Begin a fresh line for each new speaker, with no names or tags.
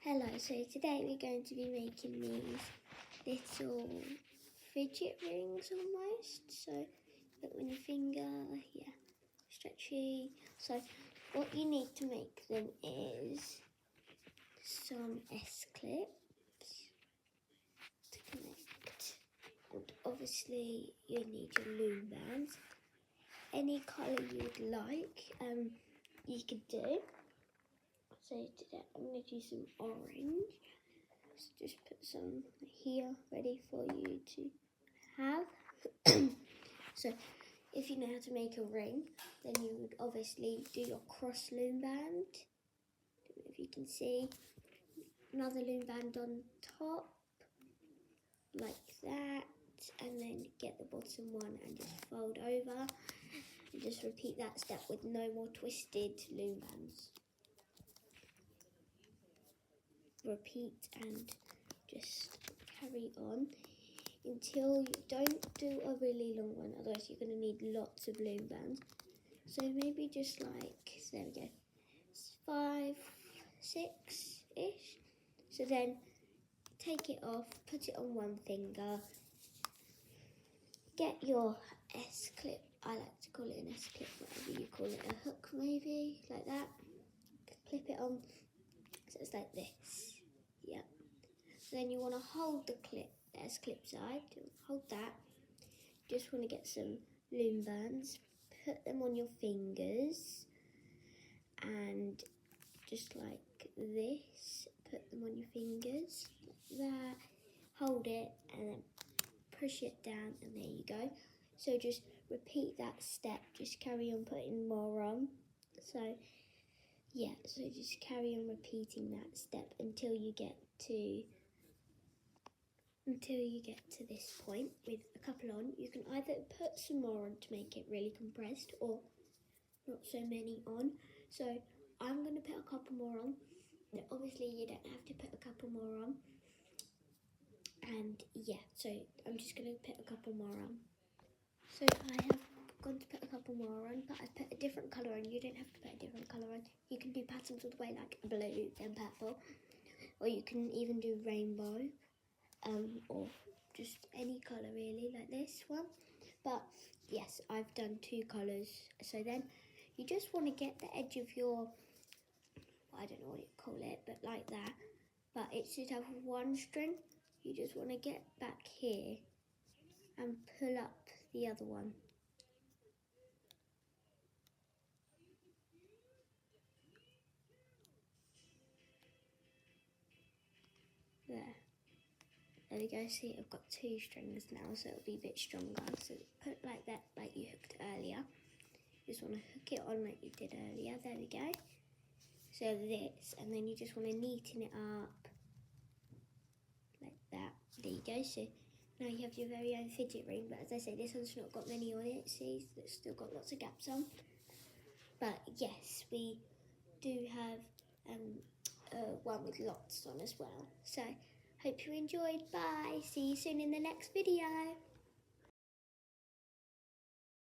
Hello, so today we're going to be making these little fidget rings almost. So put on your finger, yeah, stretchy. So what you need to make them is some S-clips to connect. And obviously you need your Loom bands. Any colour you would like, you could do. So today I'm going to do some orange. So just put some here ready for you to have. So if you know how to make a ring, then you would obviously do your cross loom band. Don't know if you can see. Another loom band on top, like that. And then get the bottom one and just fold over. And just repeat that step with no more twisted loom bands. Repeat and just carry on until you don't do a really long one, otherwise you're going to need lots of loom bands. So maybe just like, so there we go, 5, 6-ish. So then take it off, put it on one finger, get your S-clip, I like to call it an S-clip, whatever you call it, a hook maybe, like that, clip it on, so it's like this, yeah. Then you want to hold the clip, the S-clip side, hold that. Just want to get some loom bands, put them on your fingers, and just like this, put them on your fingers, like that, hold it, and then push it down, and there you go. So just repeat that step, just carry on putting more on. So yeah, so just carry on repeating that step until you get to this point with a couple on. You can either put some more on to make it really compressed or not so many on. So I'm going to put a couple more on. Now, obviously you don't have to put a couple more on. And yeah, so I'm just going to put a couple more on. So I have gone to put a couple more on, but I've put a different colour on. You don't have to put a different colour on. You can do patterns all the way like blue and purple. Or you can even do rainbow. Or just any colour really, like this one. But yes, I've done 2 colours. So then you just want to get the edge of your, I don't know what you call it, but like that. But it should have one string. You just want to get back here and pull up the other one. There we go, see I've got 2 strings now, so it'll be a bit stronger. So put like that, like you hooked earlier. You just want to hook it on like you did earlier, there we go. So this, and then you just want to neaten it up, like that. There you go, so now you have your very own fidget ring, but as I say, this one's not got many on it, see, it's still got lots of gaps on. But yes, we do have one with lots on as well. So, hope you enjoyed, bye, see you soon in the next video.